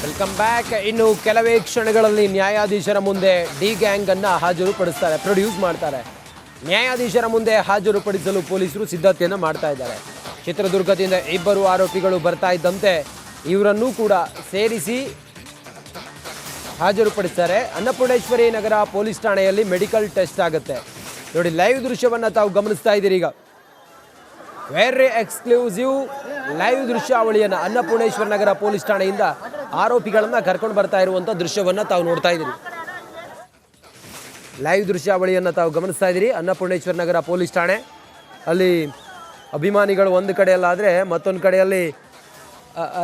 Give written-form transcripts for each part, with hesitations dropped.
Welcome back. ಇನ್ನು ಕೆಲವೇ ಕ್ಷಣಗಳಲ್ಲಿ ನ್ಯಾಯಾಧೀಶರ ಮುಂದೆ ಡಿ ಗ್ಯಾಂಗ್ ಅನ್ನ ಹಾಜರುಪಡಿಸ್ತಾರೆ, ಪ್ರೊಡ್ಯೂಸ್ ಮಾಡ್ತಾರೆ. ನ್ಯಾಯಾಧೀಶರ ಮುಂದೆ ಹಾಜರುಪಡಿಸಲು ಪೊಲೀಸರು ಸಿದ್ಧತೆಯನ್ನು ಮಾಡ್ತಾ ಇದ್ದಾರೆ. ಚಿತ್ರದುರ್ಗದಿಂದ ಇಬ್ಬರು ಆರೋಪಿಗಳು ಬರ್ತಾ ಇದ್ದಂತೆ ಇವರನ್ನೂ ಕೂಡ ಸೇರಿಸಿ ಹಾಜರುಪಡಿಸ್ತಾರೆ. ಅನ್ನಪೂರ್ಣೇಶ್ವರಿ ನಗರ ಪೊಲೀಸ್ ಠಾಣೆಯಲ್ಲಿ ಮೆಡಿಕಲ್ ಟೆಸ್ಟ್ ಆಗುತ್ತೆ. ನೋಡಿ, ಲೈವ್ ದೃಶ್ಯವನ್ನು ತಾವು ಗಮನಿಸ್ತಾ ಇದ್ದೀರಿ. ಈಗ ವೆರಿ ಎಕ್ಸ್ಕ್ಲೂಸಿವ್ ಲೈವ್ ದೃಶ್ಯಾವಳಿಯನ್ನು ಅನ್ನಪೂರ್ಣೇಶ್ವರ ನಗರ ಪೊಲೀಸ್ ಠಾಣೆಯಿಂದ ಆರೋಪಿಗಳನ್ನು ಕರ್ಕೊಂಡು ಬರ್ತಾ ಇರುವಂಥ ದೃಶ್ಯವನ್ನು ತಾವು ನೋಡ್ತಾ ಇದ್ದೀರಿ. ಲೈವ್ ದೃಶ್ಯಾವಳಿಯನ್ನು ತಾವು ಗಮನಿಸ್ತಾ ಇದ್ದೀರಿ. ಅನ್ನಪೂರ್ಣೇಶ್ವರ ನಗರ ಪೊಲೀಸ್ ಠಾಣೆ ಅಲ್ಲಿ ಅಭಿಮಾನಿಗಳು ಒಂದು ಕಡೆಯಲ್ಲಾದರೆ ಮತ್ತೊಂದು ಕಡೆಯಲ್ಲಿ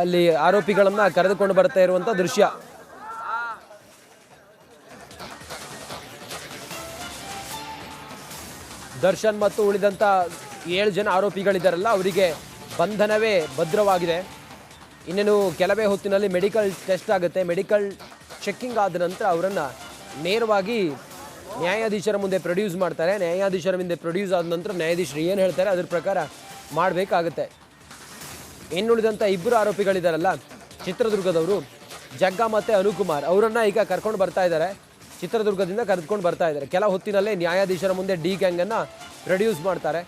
ಅಲ್ಲಿ ಆರೋಪಿಗಳನ್ನು ಕರೆದುಕೊಂಡು ಬರ್ತಾ ಇರುವಂಥ ದೃಶ್ಯ. ದರ್ಶನ್ ಮತ್ತು ಉಳಿದಂಥ 7 ಜನ ಆರೋಪಿಗಳಿದ್ದಾರಲ್ಲ, ಅವರಿಗೆ ಬಂಧನವೇ ಭದ್ರವಾಗಿದೆ. ಇನ್ನೇನು ಕೆಲವೇ ಹೊತ್ತಿನಲ್ಲಿ ಮೆಡಿಕಲ್ ಟೆಸ್ಟ್ ಆಗುತ್ತೆ. ಮೆಡಿಕಲ್ ಚೆಕ್ಕಿಂಗ್ ಆದ ನಂತರ ಅವರನ್ನು ನೇರವಾಗಿ ನ್ಯಾಯಾಧೀಶರ ಮುಂದೆ ಪ್ರೊಡ್ಯೂಸ್ ಮಾಡ್ತಾರೆ. ನ್ಯಾಯಾಧೀಶರ ಮುಂದೆ ಪ್ರೊಡ್ಯೂಸ್ ಆದ ನಂತರ ನ್ಯಾಯಾಧೀಶರು ಏನು ಹೇಳ್ತಾರೆ ಅದ್ರ ಪ್ರಕಾರ ಮಾಡಬೇಕಾಗುತ್ತೆ. ಇನ್ನುಳಿದಂಥ ಇಬ್ಬರು ಆರೋಪಿಗಳಿದ್ದಾರಲ್ಲ, ಚಿತ್ರದುರ್ಗದವರು ಜಗ್ಗ ಮತ್ತು ಅನುಕುಮಾರ್, ಅವರನ್ನು ಈಗ ಕರ್ಕೊಂಡು ಬರ್ತಾ ಇದ್ದಾರೆ. ಚಿತ್ರದುರ್ಗದಿಂದ ಕರೆದುಕೊಂಡು ಬರ್ತಾ ಇದ್ದಾರೆ. ಕೆಲ ಹೊತ್ತಿನಲ್ಲೇ ನ್ಯಾಯಾಧೀಶರ ಮುಂದೆ ಡಿ ಗ್ಯಾಂಗನ್ನು ಪ್ರೊಡ್ಯೂಸ್ ಮಾಡ್ತಾರೆ.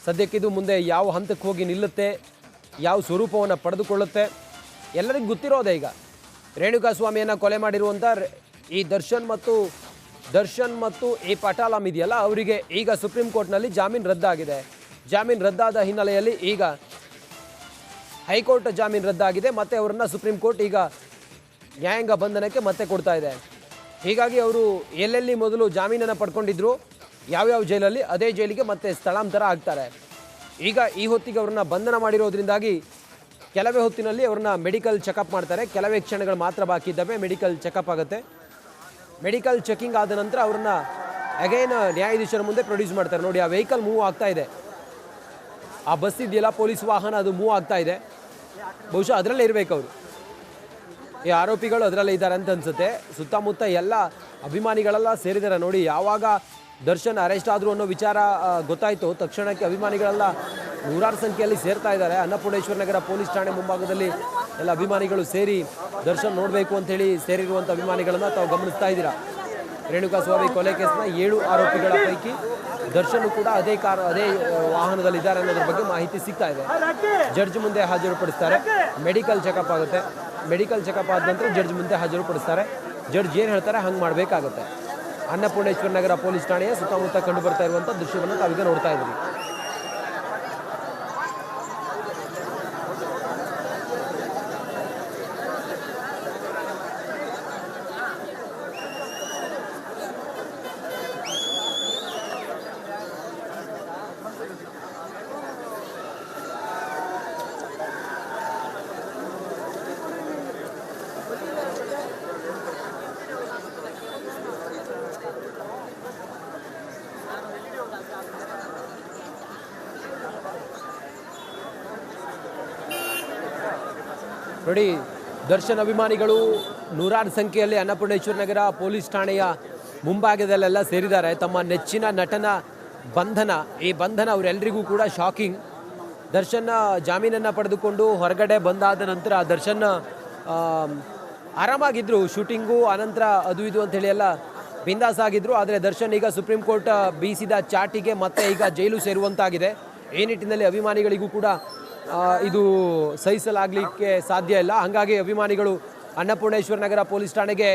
ಸದ್ಯಕ್ಕಿದು ಮುಂದೆ ಯಾವ ಹಂತಕ್ಕೆ ಹೋಗಿ ನಿಲ್ಲುತ್ತೆ, ಯಾವ ಸ್ವರೂಪವನ್ನು ಪಡೆದುಕೊಳ್ಳುತ್ತೆ ಎಲ್ಲರಿಗೂ ಗೊತ್ತಿರೋದೆ. ಈಗ ರೇಣುಕಾಸ್ವಾಮಿಯನ್ನು ಕೊಲೆ ಮಾಡಿರುವಂಥ ಈ ದರ್ಶನ್ ಮತ್ತು ಈ ಪಟಾಲಂ ಇದೆಯಲ್ಲ, ಅವರಿಗೆ ಈಗ ಸುಪ್ರೀಂ ಕೋರ್ಟ್ನಲ್ಲಿ ಜಾಮೀನು ರದ್ದಾಗಿದೆ. ಜಾಮೀನು ರದ್ದಾದ ಹಿನ್ನೆಲೆಯಲ್ಲಿ ಈಗ ಹೈಕೋರ್ಟ್ ಜಾಮೀನು ರದ್ದಾಗಿದೆ. ಮತ್ತು ಅವರನ್ನು ಸುಪ್ರೀಂ ಕೋರ್ಟ್ ಈಗ ನ್ಯಾಯಾಂಗ ಬಂಧನಕ್ಕೆ ಮತ್ತೆ ಕೊಡ್ತಾ ಇದೆ. ಹೀಗಾಗಿ ಅವರು ಎಲ್ಲೆಲ್ಲಿ ಮೊದಲು ಜಾಮೀನನ್ನು ಪಡ್ಕೊಂಡಿದ್ರು, ಯಾವ್ಯಾವ ಜೈಲಲ್ಲಿ, ಅದೇ ಜೈಲಿಗೆ ಮತ್ತೆ ಸ್ಥಳಾಂತರ ಆಗ್ತಾರೆ. ಈಗ ಈ ಹೊತ್ತಿಗೆ ಅವ್ರನ್ನ ಬಂಧನ ಮಾಡಿರೋದ್ರಿಂದಾಗಿ ಕೆಲವೇ ಹೊತ್ತಿನಲ್ಲಿ ಅವ್ರನ್ನ ಮೆಡಿಕಲ್ ಚೆಕಪ್ ಮಾಡ್ತಾರೆ. ಕೆಲವೇ ಕ್ಷಣಗಳು ಮಾತ್ರ ಬಾಕಿ ಇದ್ದಾವೆ, ಮೆಡಿಕಲ್ ಚೆಕಪ್ ಆಗುತ್ತೆ. ಮೆಡಿಕಲ್ ಚೆಕಿಂಗ್ ಆದ ನಂತರ ಅವ್ರನ್ನ ಅಗೈನ್ ನ್ಯಾಯಾಧೀಶರ ಮುಂದೆ ಪ್ರೊಡ್ಯೂಸ್ ಮಾಡ್ತಾರೆ. ನೋಡಿ, ಆ ವೆಹಿಕಲ್ ಮೂವ್ ಆಗ್ತಾ ಇದೆ, ಆ ಬಸ್ ಇದೆಯಲ್ಲ ಪೊಲೀಸ್ ವಾಹನ, ಅದು ಮೂವ್ ಆಗ್ತಾ ಇದೆ. ಬಹುಶಃ ಅದರಲ್ಲೇ ಇರಬೇಕು ಅವರು, ಈ ಆರೋಪಿಗಳು ಅದರಲ್ಲೇ ಇದ್ದಾರೆ ಅಂತ ಅನ್ಸುತ್ತೆ. ಸುತ್ತಮುತ್ತ ಎಲ್ಲ ಅಭಿಮಾನಿಗಳೆಲ್ಲ ಸೇರಿದ್ದಾರೆ. ನೋಡಿ, ಯಾವಾಗ ದರ್ಶನ್ ಅರೆಸ್ಟ್ ಆದರು ಅನ್ನೋ ವಿಚಾರ ಗೊತ್ತಾಯಿತು ತಕ್ಷಣಕ್ಕೆ ಅಭಿಮಾನಿಗಳೆಲ್ಲ ನೂರಾರು ಸಂಖ್ಯೆಯಲ್ಲಿ ಸೇರ್ತಾ ಇದ್ದಾರೆ. ಅನ್ನಪೂರ್ಣೇಶ್ವರ ನಗರ ಪೊಲೀಸ್ ಠಾಣೆ ಮುಂಭಾಗದಲ್ಲಿ ಎಲ್ಲ ಅಭಿಮಾನಿಗಳು ಸೇರಿ ದರ್ಶನ್ ನೋಡಬೇಕು ಅಂಥೇಳಿ ಸೇರಿರುವಂಥ ಅಭಿಮಾನಿಗಳನ್ನು ತಾವು ಗಮನಿಸ್ತಾ ಇದ್ದೀರಾ. ರೇಣುಕಾಸ್ವಾಮಿ ಕೊಲೆ ಕೇಸ್ನ 7 ಆರೋಪಿಗಳ ಪೈಕಿ ದರ್ಶನ್ ಕೂಡ ಅದೇ ವಾಹನದಲ್ಲಿದ್ದಾರೆ ಅನ್ನೋದ್ರ ಬಗ್ಗೆ ಮಾಹಿತಿ ಸಿಗ್ತಾ ಇದೆ. ಜಡ್ಜ್ ಮುಂದೆ ಹಾಜರುಪಡಿಸ್ತಾರೆ. ಮೆಡಿಕಲ್ ಚೆಕಪ್ ಆಗುತ್ತೆ. ಮೆಡಿಕಲ್ ಚೆಕಪ್ ಆದ ನಂತರ ಜಡ್ಜ್ ಮುಂದೆ ಹಾಜರುಪಡಿಸ್ತಾರೆ. ಜಡ್ಜ್ ಏನು ಹೇಳ್ತಾರೆ ಹಂಗೆ ಮಾಡಬೇಕಾಗುತ್ತೆ. ಅನ್ನಪೂರ್ಣೇಶ್ವರ ನಗರ ಪೊಲೀಸ್ ಠಾಣೆಯ ಸುತ್ತಮುತ್ತ ಕಂಡು ಬರ್ತಾ ಇರುವಂಥ ದೃಶ್ಯವನ್ನು ತಾವೀಗ ನೋಡ್ತಾ ಇದ್ದೀವಿ. ನೋಡಿ, ದರ್ಶನ್ ಅಭಿಮಾನಿಗಳು ನೂರಾರು ಸಂಖ್ಯೆಯಲ್ಲಿ ಅನ್ನಪೂರ್ಣೇಶ್ವರ ನಗರ ಪೊಲೀಸ್ ಠಾಣೆಯ ಮುಂಭಾಗದಲ್ಲೆಲ್ಲ ಸೇರಿದ್ದಾರೆ. ತಮ್ಮ ನೆಚ್ಚಿನ ನಟನ ಬಂಧನ, ಈ ಬಂಧನ ಅವರೆಲ್ಲರಿಗೂ ಕೂಡ ಶಾಕಿಂಗ್. ದರ್ಶನ್ ಜಾಮೀನನ್ನು ಪಡೆದುಕೊಂಡು ಹೊರಗಡೆ ಬಂದಾದ ನಂತರ ದರ್ಶನ್ ಆರಾಮಾಗಿದ್ದರು. ಶೂಟಿಂಗು ಅನಂತರ ಅದು ಇದು ಅಂಥೇಳಿ ಎಲ್ಲ ಬಿಂದಾಸ್ ಆಗಿದ್ದರು. ಆದರೆ ದರ್ಶನ್ ಈಗ ಸುಪ್ರೀಂ ಕೋರ್ಟ್ ಬೀಸಿದ ಚಾಟಿಗೆ ಮತ್ತೆ ಈಗ ಜೈಲು ಸೇರುವಂತಾಗಿದೆ. ಈ ನಿಟ್ಟಿನಲ್ಲಿ ಅಭಿಮಾನಿಗಳಿಗೂ ಕೂಡ ಇದು ಸಹಿಸಲಾಗಲಿಕ್ಕೆ ಸಾಧ್ಯ ಇಲ್ಲ. ಹಾಗಾಗಿ ಅಭಿಮಾನಿಗಳು ಅನ್ನಪೂರ್ಣೇಶ್ವರ ನಗರ ಪೊಲೀಸ್ ಠಾಣೆಗೆ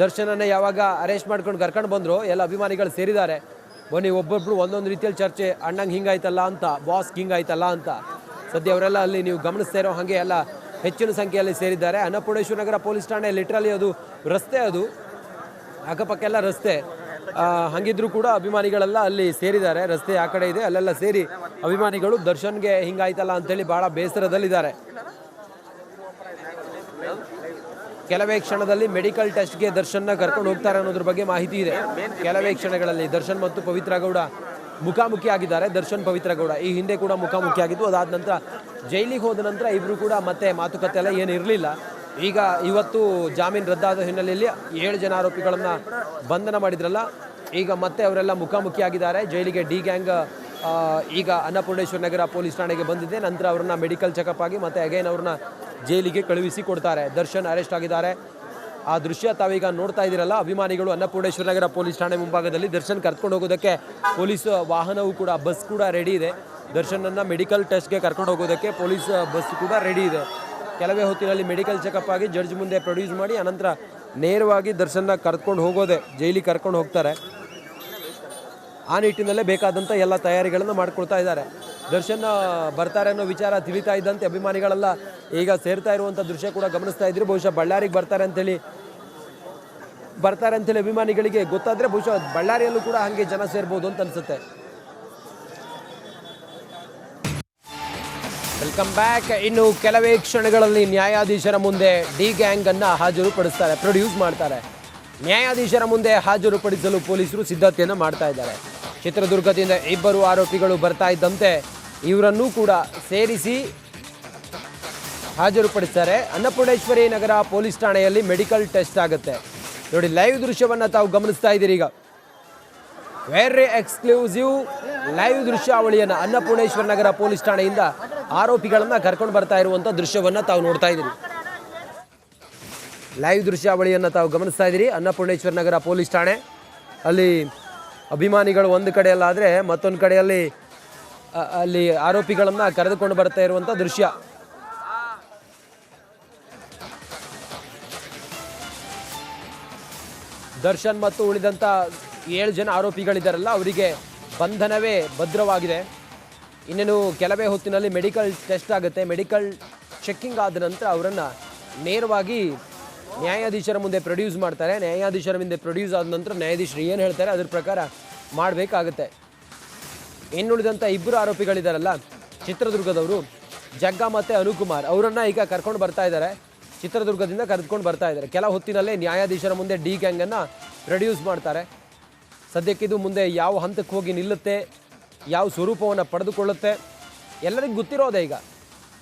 ದರ್ಶನನ್ನು ಯಾವಾಗ ಅರೆಸ್ಟ್ ಮಾಡ್ಕೊಂಡು ಕರ್ಕೊಂಡು ಬಂದರು, ಎಲ್ಲ ಅಭಿಮಾನಿಗಳು ಸೇರಿದ್ದಾರೆ. ಬನ್ನಿ, ಒಬ್ಬೊಬ್ಬರು ಒಂದೊಂದು ರೀತಿಯಲ್ಲಿ ಚರ್ಚೆ, ಅಣ್ಣಂಗೆ ಹಿಂಗಾಯ್ತಲ್ಲ ಅಂತ, ಬಾಸ್ ಹಿಂಗಾಯ್ತಲ್ಲ ಅಂತ. ಸದ್ಯ ಅವರೆಲ್ಲ ಅಲ್ಲಿ ನೀವು ಗಮನಿಸ್ತಾ ಇರೋ ಹಾಗೆ ಎಲ್ಲ ಹೆಚ್ಚಿನ ಸಂಖ್ಯೆಯಲ್ಲಿ ಸೇರಿದ್ದಾರೆ. ಅನ್ನಪೂರ್ಣೇಶ್ವರ ನಗರ ಪೊಲೀಸ್ ಠಾಣೆ ಲಿಟ್ರಲಿ ಅದು ರಸ್ತೆ, ಅದು ಅಕ್ಕಪಕ್ಕ ಎಲ್ಲ ರಸ್ತೆ. ಹಾಗಿದ್ರೂ ಕೂಡ ಅಭಿಮಾನಿಗಳೆಲ್ಲ ಅಲ್ಲಿ ಸೇರಿದ್ದಾರೆ. ರಸ್ತೆ ಆ ಕಡೆ ಇದೆ, ಅಲ್ಲೆಲ್ಲ ಸೇರಿ ಅಭಿಮಾನಿಗಳು ದರ್ಶನ್ಗೆ ಹಿಂಗಾಯ್ತಲ್ಲ ಅಂತೇಳಿ ಭಾಳ ಬೇಸರದಲ್ಲಿದ್ದಾರೆ. ಕೆಲವೇ ಕ್ಷಣದಲ್ಲಿ ಮೆಡಿಕಲ್ ಟೆಸ್ಟ್ಗೆ ದರ್ಶನ್ನ ಕರ್ಕೊಂಡು ಹೋಗ್ತಾರೆ ಅನ್ನೋದ್ರ ಬಗ್ಗೆ ಮಾಹಿತಿ ಇದೆ. ಕೆಲವೇ ಕ್ಷಣಗಳಲ್ಲಿ ದರ್ಶನ್ ಮತ್ತು ಪವಿತ್ರ ಗೌಡ ಮುಖಾಮುಖಿ ಆಗಿದ್ದಾರೆ. ದರ್ಶನ್ ಪವಿತ್ರ ಗೌಡ ಈ ಹಿಂದೆ ಕೂಡ ಮುಖಾಮುಖಿ ಆಗಿದ್ದು. ಅದಾದ ನಂತರ ಜೈಲಿಗೆ ಹೋದ ನಂತರ ಇಬ್ಬರು ಕೂಡ ಮತ್ತೆ ಮಾತುಕತೆ ಎಲ್ಲ ಏನು ಇರಲಿಲ್ಲ. ಈಗ ಇವತ್ತು ಜಾಮೀನು ರದ್ದಾದ ಹಿನ್ನೆಲೆಯಲ್ಲಿ 7 ಜನ ಆರೋಪಿಗಳನ್ನು ಬಂಧನ ಮಾಡಿದ್ರಲ್ಲ, ಈಗ ಮತ್ತೆ ಅವರೆಲ್ಲ ಮುಖಾಮುಖಿಯಾಗಿದ್ದಾರೆ. ಜೈಲಿಗೆ ಡಿ ಗ್ಯಾಂಗ್ ಈಗ ಅನ್ನಪೂರ್ಣೇಶ್ವರ ನಗರ ಪೊಲೀಸ್ ಠಾಣೆಗೆ ಬಂದಿದೆ. ನಂತರ ಅವ್ರನ್ನ ಮೆಡಿಕಲ್ ಚೆಕಪ್ ಆಗಿ ಮತ್ತೆ ಅಗೈನ್ ಅವ್ರನ್ನ ಜೈಲಿಗೆ ಕಳುಹಿಸಿ ಕೊಡ್ತಾರೆ. ದರ್ಶನ್ ಅರೆಸ್ಟ್ ಆಗಿದ್ದಾರೆ. ಆ ದೃಶ್ಯ ತಾವೀಗ ನೋಡ್ತಾ ಇದ್ದೀರಲ್ಲ, ಅಭಿಮಾನಿಗಳು ಅನ್ನಪೂರ್ಣೇಶ್ವರ ನಗರ ಪೊಲೀಸ್ ಠಾಣೆ ಮುಂಭಾಗದಲ್ಲಿ ದರ್ಶನ್ ಕರ್ಕೊಂಡು ಹೋಗೋದಕ್ಕೆ ಪೊಲೀಸ್ ವಾಹನವೂ ಕೂಡ, ಬಸ್ ಕೂಡ ರೆಡಿ ಇದೆ. ದರ್ಶನನ್ನು ಮೆಡಿಕಲ್ ಟೆಸ್ಟ್ಗೆ ಕರ್ಕೊಂಡು ಹೋಗೋದಕ್ಕೆ ಪೊಲೀಸ್ ಬಸ್ ಕೂಡ ರೆಡಿ ಇದೆ. ಕೆಲವೇ ಹೊತ್ತಿನಲ್ಲಿ ಮೆಡಿಕಲ್ ಚೆಕಪ್ ಆಗಿ ಜಡ್ಜ್ ಮುಂದೆ ಪ್ರೊಡ್ಯೂಸ್ ಮಾಡಿ ಅನಂತರ ನೇರವಾಗಿ ದರ್ಶನ್ನ ಕರ್ಕೊಂಡು ಹೋಗೋದೆ, ಜೈಲಿಗೆ ಕರ್ಕೊಂಡು ಹೋಗ್ತಾರೆ. ಆ ನಿಟ್ಟಿನಲ್ಲೇ ಬೇಕಾದಂಥ ಎಲ್ಲ ತಯಾರಿಗಳನ್ನು ಮಾಡ್ಕೊಳ್ತಾ ಇದ್ದಾರೆ. ದರ್ಶನ್ ಬರ್ತಾರೆ ಅನ್ನೋ ವಿಚಾರ ತಿಳಿತಾ ಇದ್ದಂತೆ ಅಭಿಮಾನಿಗಳೆಲ್ಲ ಈಗ ಸೇರ್ತಾ ಇರುವಂಥ ದೃಶ್ಯ ಕೂಡ ಗಮನಿಸ್ತಾ ಇದ್ರು. ಬಹುಶಃ ಬಳ್ಳಾರಿಗೆ ಬರ್ತಾರೆ ಅಂತೇಳಿ ಅಭಿಮಾನಿಗಳಿಗೆ ಗೊತ್ತಾದರೆ ಬಹುಶಃ ಬಳ್ಳಾರಿಯಲ್ಲೂ ಕೂಡ ಹಾಗೆ ಜನ ಸೇರ್ಬೋದು ಅಂತ ಅನ್ಸುತ್ತೆ. Welcome back. ಇನ್ನು ಕೆಲವೇ ಕ್ಷಣಗಳಲ್ಲಿ ನ್ಯಾಯಾಧೀಶರ ಮುಂದೆ ಡಿ ಗ್ಯಾಂಗ್ ಅನ್ನ ಹಾಜರುಪಡಿಸ್ತಾರೆ, ಪ್ರೊಡ್ಯೂಸ್ ಮಾಡ್ತಾರೆ. ನ್ಯಾಯಾಧೀಶರ ಮುಂದೆ ಹಾಜರುಪಡಿಸಲು ಪೊಲೀಸರು ಸಿದ್ಧತೆಯನ್ನು ಮಾಡ್ತಾ ಇದ್ದಾರೆ. ಚಿತ್ರದುರ್ಗದಿಂದ ಇಬ್ಬರು ಆರೋಪಿಗಳು ಬರ್ತಾ ಇದ್ದಂತೆ ಇವರನ್ನೂ ಕೂಡ ಸೇರಿಸಿ ಹಾಜರುಪಡಿಸ್ತಾರೆ. ಅನ್ನಪೂರ್ಣೇಶ್ವರಿ ನಗರ ಪೊಲೀಸ್ ಠಾಣೆಯಲ್ಲಿ ಮೆಡಿಕಲ್ ಟೆಸ್ಟ್ ಆಗುತ್ತೆ. ನೋಡಿ, ಲೈವ್ ದೃಶ್ಯವನ್ನು ತಾವು ಗಮನಿಸ್ತಾ ಇದ್ದೀರಿ. ಈಗ ವೆರಿ ಎಕ್ಸ್ಕ್ಲೂಸಿವ್ ಲೈವ್ ದೃಶ್ಯಾವಳಿಯನ್ನು ಅನ್ನಪೂರ್ಣೇಶ್ವರ ನಗರ ಪೊಲೀಸ್ ಠಾಣೆಯಿಂದ ಆರೋಪಿಗಳನ್ನು ಕರ್ಕೊಂಡು ಬರ್ತಾ ಇರುವಂಥ ದೃಶ್ಯವನ್ನು ತಾವು ನೋಡ್ತಾ ಇದ್ದೀರಿ. ಲೈವ್ ದೃಶ್ಯಾವಳಿಯನ್ನು ತಾವು ಗಮನಿಸ್ತಾ ಇದ್ದೀರಿ. ಅನ್ನಪೂರ್ಣೇಶ್ವರ ನಗರ ಪೊಲೀಸ್ ಠಾಣೆ ಅಲ್ಲಿ ಅಭಿಮಾನಿಗಳು ಒಂದು ಕಡೆಯಲ್ಲಾದರೆ ಮತ್ತೊಂದು ಕಡೆಯಲ್ಲಿ ಅಲ್ಲಿ ಆರೋಪಿಗಳನ್ನು ಕರೆದುಕೊಂಡು ಬರ್ತಾ ಇರುವಂಥ ದೃಶ್ಯ. ದರ್ಶನ್ ಮತ್ತು ಉಳಿದಂಥ 7 ಜನ ಆರೋಪಿಗಳಿದ್ದಾರಲ್ಲ, ಅವರಿಗೆ ಬಂಧನವೇ ಭದ್ರವಾಗಿದೆ. ಇನ್ನೇನು ಕೆಲವೇ ಹೊತ್ತಿನಲ್ಲಿ ಮೆಡಿಕಲ್ ಟೆಸ್ಟ್ ಆಗುತ್ತೆ. ಮೆಡಿಕಲ್ ಚೆಕ್ಕಿಂಗ್ ಆದ ನಂತರ ಅವರನ್ನು ನೇರವಾಗಿ ನ್ಯಾಯಾಧೀಶರ ಮುಂದೆ ಪ್ರೊಡ್ಯೂಸ್ ಮಾಡ್ತಾರೆ. ನ್ಯಾಯಾಧೀಶರ ಮುಂದೆ ಪ್ರೊಡ್ಯೂಸ್ ಆದ ನಂತರ ನ್ಯಾಯಾಧೀಶರು ಏನು ಹೇಳ್ತಾರೆ ಅದ್ರ ಪ್ರಕಾರ ಮಾಡಬೇಕಾಗುತ್ತೆ. ಇನ್ನುಳಿದಂಥ ಇಬ್ಬರು ಆರೋಪಿಗಳಿದ್ದಾರಲ್ಲ, ಚಿತ್ರದುರ್ಗದವರು ಜಗ್ಗ ಮತ್ತು ಅನುಕುಮಾರ್, ಅವರನ್ನು ಈಗ ಕರ್ಕೊಂಡು ಬರ್ತಾ ಇದ್ದಾರೆ. ಚಿತ್ರದುರ್ಗದಿಂದ ಕರೆದುಕೊಂಡು ಬರ್ತಾ ಇದ್ದಾರೆ. ಕೆಲ ಹೊತ್ತಿನಲ್ಲೇ ನ್ಯಾಯಾಧೀಶರ ಮುಂದೆ ಡಿ ಗ್ಯಾಂಗನ್ನು ಪ್ರೊಡ್ಯೂಸ್ ಮಾಡ್ತಾರೆ. ಸದ್ಯಕ್ಕಿದು ಮುಂದೆ ಯಾವ ಹಂತಕ್ಕೆ ಹೋಗಿ ನಿಲ್ಲುತ್ತೆ, ಯಾವ ಸ್ವರೂಪವನ್ನು ಪಡೆದುಕೊಳ್ಳುತ್ತೆ ಎಲ್ಲರಿಗೂ ಗೊತ್ತಿರೋದೆ. ಈಗ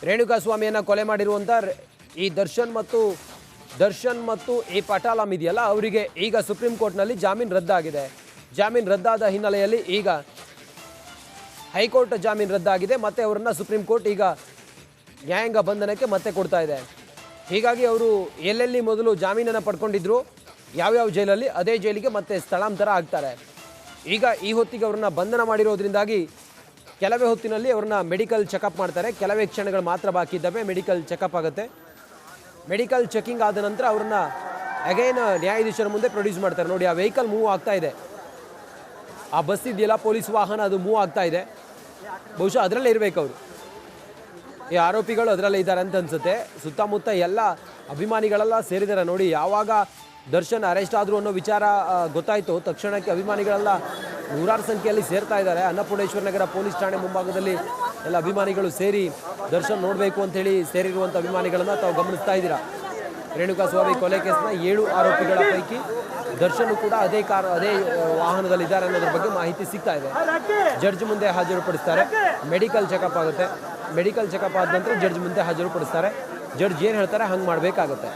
ರೇಣುಕಾಸ್ವಾಮಿಯನ್ನು ಕೊಲೆ ಮಾಡಿರುವಂಥ ಈ ದರ್ಶನ್ ಮತ್ತು ಈ ಪಟಾಲಂ ಇದೆಯಲ್ಲ, ಅವರಿಗೆ ಈಗ ಸುಪ್ರೀಂ ಕೋರ್ಟ್ನಲ್ಲಿ ಜಾಮೀನು ರದ್ದಾಗಿದೆ. ಜಾಮೀನು ರದ್ದಾದ ಹಿನ್ನೆಲೆಯಲ್ಲಿ ಈಗ ಹೈಕೋರ್ಟ್ ಜಾಮೀನು ರದ್ದಾಗಿದೆ. ಮತ್ತು ಅವರನ್ನು ಸುಪ್ರೀಂ ಕೋರ್ಟ್ ಈಗ ನ್ಯಾಯಾಂಗ ಬಂಧನಕ್ಕೆ ಮತ್ತೆ ಕೊಡ್ತಾ ಇದೆ. ಹೀಗಾಗಿ ಅವರು ಎಲ್ಲೆಲ್ಲಿ ಮೊದಲು ಜಾಮೀನನ್ನು ಪಡ್ಕೊಂಡಿದ್ರು, ಯಾವ್ಯಾವ ಜೈಲಲ್ಲಿ, ಅದೇ ಜೈಲಿಗೆ ಮತ್ತೆ ಸ್ಥಳಾಂತರ ಆಗ್ತಾರೆ. ಈಗ ಈ ಹೊತ್ತಿಗೆ ಅವ್ರನ್ನ ಬಂಧನ ಮಾಡಿರೋದ್ರಿಂದಾಗಿ ಕೆಲವೇ ಹೊತ್ತಿನಲ್ಲಿ ಅವ್ರನ್ನ ಮೆಡಿಕಲ್ ಚೆಕಪ್ ಮಾಡ್ತಾರೆ. ಕೆಲವೇ ಕ್ಷಣಗಳು ಮಾತ್ರ ಬಾಕಿ ಇದ್ದಾವೆ, ಮೆಡಿಕಲ್ ಚೆಕಪ್ ಆಗುತ್ತೆ. ಮೆಡಿಕಲ್ ಚೆಕಿಂಗ್ ಆದ ನಂತರ ಅವ್ರನ್ನ ಅಗೈನ್ ನ್ಯಾಯಾಧೀಶರ ಮುಂದೆ ಪ್ರೊಡ್ಯೂಸ್ ಮಾಡ್ತಾರೆ. ನೋಡಿ, ಆ ವೆಹಿಕಲ್ ಮೂವ್ ಆಗ್ತಾ ಇದೆ, ಆ ಬಸ್ ಇದೆಯಲ್ಲ ಪೊಲೀಸ್ ವಾಹನ, ಅದು ಮೂವ್ ಆಗ್ತಾ ಇದೆ. ಬಹುಶಃ ಅದರಲ್ಲೇ ಇರಬೇಕು ಅವರು, ಈ ಆರೋಪಿಗಳು ಅದರಲ್ಲೇ ಇದ್ದಾರೆ ಅಂತ ಅನ್ಸುತ್ತೆ. ಸುತ್ತಮುತ್ತ ಎಲ್ಲ ಅಭಿಮಾನಿಗಳೆಲ್ಲ ಸೇರಿದ್ದಾರೆ. ನೋಡಿ, ಯಾವಾಗ ದರ್ಶನ್ ಅರೆಸ್ಟ್ ಆದರು ಅನ್ನೋ ವಿಚಾರ ಗೊತ್ತಾಯಿತು ತಕ್ಷಣಕ್ಕೆ ಅಭಿಮಾನಿಗಳೆಲ್ಲ ನೂರಾರು ಸಂಖ್ಯೆಯಲ್ಲಿ ಸೇರ್ತಾ ಇದ್ದಾರೆ. ಅನ್ನಪೂರ್ಣೇಶ್ವರ ನಗರ ಪೊಲೀಸ್ ಠಾಣೆ ಮುಂಭಾಗದಲ್ಲಿ ಎಲ್ಲ ಅಭಿಮಾನಿಗಳು ಸೇರಿ ದರ್ಶನ್ ನೋಡಬೇಕು ಅಂತೇಳಿ ಸೇರಿರುವಂಥ ಅಭಿಮಾನಿಗಳನ್ನು ತಾವು ಗಮನಿಸ್ತಾ ಇದ್ದೀರಾ. ರೇಣುಕಾಸ್ವಾಮಿ ಕೊಲೆ ಕೇಸ್ನ 7 ಆರೋಪಿಗಳ ಪೈಕಿ ದರ್ಶನ್ ಕೂಡ ಅದೇ ವಾಹನದಲ್ಲಿದ್ದಾರೆ ಅನ್ನೋದ್ರ ಬಗ್ಗೆ ಮಾಹಿತಿ ಸಿಗ್ತಾ ಇದೆ. ಜಡ್ಜ್ ಮುಂದೆ ಹಾಜರುಪಡಿಸ್ತಾರೆ. ಮೆಡಿಕಲ್ ಚೆಕಪ್ ಆಗುತ್ತೆ. ಮೆಡಿಕಲ್ ಚೆಕಪ್ ಆದ ನಂತರ ಜಡ್ಜ್ ಮುಂದೆ ಹಾಜರುಪಡಿಸ್ತಾರೆ. ಜಡ್ಜ್ ಏನು ಹೇಳ್ತಾರೆ ಹಂಗೆ ಮಾಡಬೇಕಾಗುತ್ತೆ.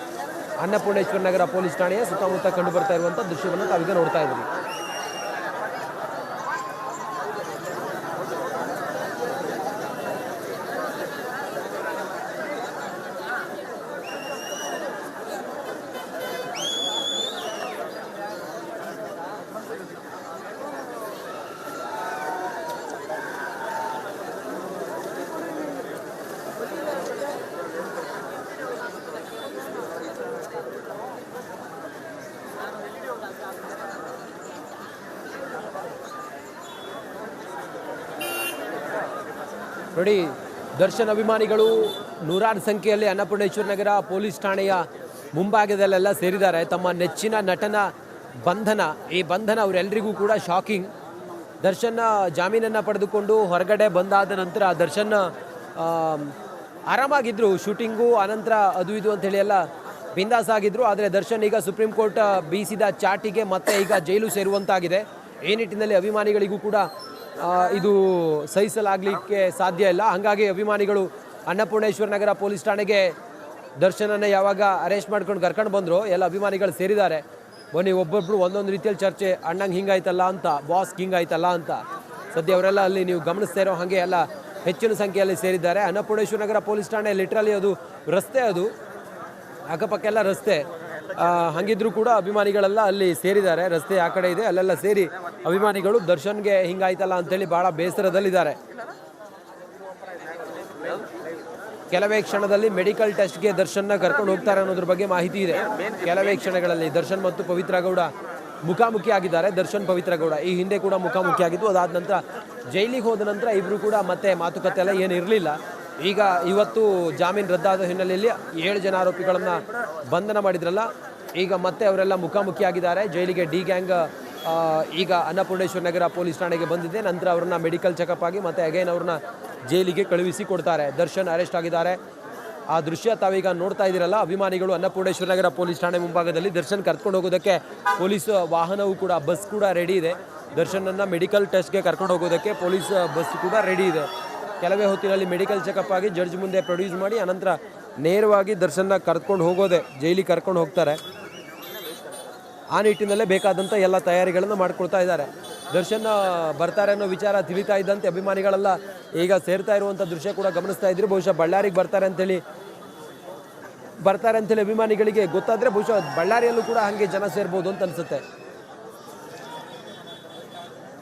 ಅನ್ನಪೂರ್ಣೇಶ್ವರ ನಗರ ಪೊಲೀಸ್ ಠಾಣೆಯ ಸುತ್ತಮುತ್ತ ಕಂಡು ಬರ್ತಾ ಇರುವಂಥ ದೃಶ್ಯವನ್ನು ತಾವೀಗ ನೋಡ್ತಾ ಇದ್ದೀವಿ. ನೋಡಿ, ದರ್ಶನ್ ಅಭಿಮಾನಿಗಳು ನೂರಾರು ಸಂಖ್ಯೆಯಲ್ಲಿ ಅನ್ನಪೂರ್ಣೇಶ್ವರ ನಗರ ಪೊಲೀಸ್ ಠಾಣೆಯ ಮುಂಭಾಗದಲ್ಲೆಲ್ಲ ಸೇರಿದ್ದಾರೆ. ತಮ್ಮ ನೆಚ್ಚಿನ ನಟನ ಬಂಧನ, ಈ ಬಂಧನ ಅವರೆಲ್ಲರಿಗೂ ಕೂಡ ಶಾಕಿಂಗ್. ದರ್ಶನ್ ಜಾಮೀನನ್ನು ಪಡೆದುಕೊಂಡು ಹೊರಗಡೆ ಬಂದಾದ ನಂತರ ದರ್ಶನ್ ಆರಾಮಾಗಿದ್ದರು. ಶೂಟಿಂಗು ಅನಂತರ ಅದು ಇದು ಅಂಥೇಳಿ ಎಲ್ಲ ಬಿಂದಾಸ್ ಆಗಿದ್ದರು. ಆದರೆ ದರ್ಶನ್ ಈಗ ಸುಪ್ರೀಂ ಕೋರ್ಟ್ ಬೀಸಿದ ಚಾಟಿಗೆ ಮತ್ತೆ ಈಗ ಜೈಲು ಸೇರುವಂತಾಗಿದೆ. ಈ ನಿಟ್ಟಿನಲ್ಲಿ ಅಭಿಮಾನಿಗಳಿಗೂ ಕೂಡ ಇದು ಸಹಿಸಲಾಗಲಿಕ್ಕೆ ಸಾಧ್ಯ ಇಲ್ಲ. ಹಾಗಾಗಿ ಅಭಿಮಾನಿಗಳು ಅನ್ನಪೂರ್ಣೇಶ್ವರ ನಗರ ಪೊಲೀಸ್ ಠಾಣೆಗೆ ದರ್ಶನನ್ನು ಯಾವಾಗ ಅರೆಸ್ಟ್ ಮಾಡ್ಕೊಂಡು ಕರ್ಕೊಂಡು ಬಂದರು ಎಲ್ಲ ಅಭಿಮಾನಿಗಳು ಸೇರಿದ್ದಾರೆ. ಬನ್ನಿ, ಒಬ್ಬೊಬ್ಬರು ಒಂದೊಂದು ರೀತಿಯಲ್ಲಿ ಚರ್ಚೆ, ಅಣ್ಣಂಗೆ ಹಿಂಗಾಯ್ತಲ್ಲ ಅಂತ, ಬಾಸ್ ಹಿಂಗಾಯ್ತಲ್ಲ ಅಂತ. ಸದ್ಯ ಅವರೆಲ್ಲ ಅಲ್ಲಿ ನೀವು ಗಮನಿಸ್ತಾ ಇರೋ ಹಾಗೆ ಎಲ್ಲ ಹೆಚ್ಚಿನ ಸಂಖ್ಯೆಯಲ್ಲಿ ಸೇರಿದ್ದಾರೆ. ಅನ್ನಪೂರ್ಣೇಶ್ವರ ನಗರ ಪೊಲೀಸ್ ಠಾಣೆ ಲಿಟ್ರಲಿ ಅದು ರಸ್ತೆ, ಅದು ಅಕ್ಕಪಕ್ಕ ಎಲ್ಲ ರಸ್ತೆ. ಹಾಗಿದ್ರೂ ಕೂಡ ಅಭಿಮಾನಿಗಳೆಲ್ಲ ಅಲ್ಲಿ ಸೇರಿದ್ದಾರೆ. ರಸ್ತೆ ಆ ಕಡೆ ಇದೆ, ಅಲ್ಲೆಲ್ಲ ಸೇರಿ ಅಭಿಮಾನಿಗಳು ದರ್ಶನ್ಗೆ ಹಿಂಗಾಯ್ತಲ್ಲ ಅಂತೇಳಿ ಭಾಳ ಬೇಸರದಲ್ಲಿದ್ದಾರೆ. ಕೆಲವೇ ಕ್ಷಣದಲ್ಲಿ ಮೆಡಿಕಲ್ ಟೆಸ್ಟ್ಗೆ ದರ್ಶನ್ನ ಕರ್ಕೊಂಡು ಹೋಗ್ತಾರೆ ಅನ್ನೋದ್ರ ಬಗ್ಗೆ ಮಾಹಿತಿ ಇದೆ. ಕೆಲವೇ ಕ್ಷಣಗಳಲ್ಲಿ ದರ್ಶನ್ ಮತ್ತು ಪವಿತ್ರ ಗೌಡ ಮುಖಾಮುಖಿ ಆಗಿದ್ದಾರೆ. ದರ್ಶನ್ ಪವಿತ್ರ ಗೌಡ ಈ ಹಿಂದೆ ಕೂಡ ಮುಖಾಮುಖಿ ಆಗಿದ್ದು. ಅದಾದ ನಂತರ ಜೈಲಿಗೆ ಹೋದ ನಂತರ ಇಬ್ಬರು ಕೂಡ ಮತ್ತೆ ಮಾತುಕತೆ ಎಲ್ಲ ಏನು ಇರಲಿಲ್ಲ. ಈಗ ಇವತ್ತು ಜಾಮೀನು ರದ್ದಾದ ಹಿನ್ನೆಲೆಯಲ್ಲಿ 7 ಜನ ಆರೋಪಿಗಳನ್ನು ಬಂಧನ ಮಾಡಿದ್ರಲ್ಲ, ಈಗ ಮತ್ತೆ ಅವರೆಲ್ಲ ಮುಖಾಮುಖಿ ಆಗಿದ್ದಾರೆ. ಜೈಲಿಗೆ ಡಿ ಗ್ಯಾಂಗ್ ಈಗ ಅನ್ನಪೂರ್ಣೇಶ್ವರ ನಗರ ಪೊಲೀಸ್ ಠಾಣೆಗೆ ಬಂದಿದೆ. ನಂತರ ಅವ್ರನ್ನ ಮೆಡಿಕಲ್ ಚೆಕಪ್ ಆಗಿ ಮತ್ತೆ ಅಗೈನ್ ಅವ್ರನ್ನ ಜೈಲಿಗೆ ಕಳುಹಿಸಿ ಕೊಡ್ತಾರೆ. ದರ್ಶನ್ ಅರೆಸ್ಟ್ ಆಗಿದ್ದಾರೆ. ಆ ದೃಶ್ಯ ತಾವೀಗ ನೋಡ್ತಾ ಇದ್ದೀರಲ್ಲ, ಅಭಿಮಾನಿಗಳು ಅನ್ನಪೂರ್ಣೇಶ್ವರ ನಗರ ಪೊಲೀಸ್ ಠಾಣೆ ಮುಂಭಾಗದಲ್ಲಿ ದರ್ಶನ್ ಕರ್ಕೊಂಡು ಹೋಗೋದಕ್ಕೆ ಪೊಲೀಸ್ ವಾಹನವೂ ಕೂಡ, ಬಸ್ ಕೂಡ ರೆಡಿ ಇದೆ. ದರ್ಶನನ್ನು ಮೆಡಿಕಲ್ ಟೆಸ್ಟ್ಗೆ ಕರ್ಕೊಂಡು ಹೋಗೋದಕ್ಕೆ ಪೊಲೀಸ್ ಬಸ್ ಕೂಡ ರೆಡಿ ಇದೆ. ಕೆಲವೇ ಹೊತ್ತಿನಲ್ಲಿ ಮೆಡಿಕಲ್ ಚೆಕಪ್ ಆಗಿ ಜಡ್ಜ್ ಮುಂದೆ ಪ್ರೊಡ್ಯೂಸ್ ಮಾಡಿ ಅನಂತರ ನೇರವಾಗಿ ದರ್ಶನ್ನ ಕರ್ಕೊಂಡು ಹೋಗೋದೆ, ಜೈಲಿಗೆ ಕರ್ಕೊಂಡು ಹೋಗ್ತಾರೆ. ಆ ನಿಟ್ಟಿನಲ್ಲೇ ಬೇಕಾದಂಥ ಎಲ್ಲ ತಯಾರಿಗಳನ್ನು ಮಾಡ್ಕೊಳ್ತಾ ಇದ್ದಾರೆ. ದರ್ಶನ್ ಬರ್ತಾರೆ ಅನ್ನೋ ವಿಚಾರ ತಿಳಿತಾ ಇದ್ದಂತೆ ಅಭಿಮಾನಿಗಳೆಲ್ಲ ಈಗ ಸೇರ್ತಾ ಇರುವಂಥ ದೃಶ್ಯ ಕೂಡ ಗಮನಿಸ್ತಾ ಇದ್ರು. ಬಹುಶಃ ಬಳ್ಳಾರಿಗೆ ಬರ್ತಾರೆ ಅಂತೇಳಿ ಅಭಿಮಾನಿಗಳಿಗೆ ಗೊತ್ತಾದರೆ ಬಹುಶಃ ಬಳ್ಳಾರಿಯಲ್ಲೂ ಕೂಡ ಹಾಗೆ ಜನ ಸೇರ್ಬೋದು ಅಂತ ಅನಿಸುತ್ತೆ.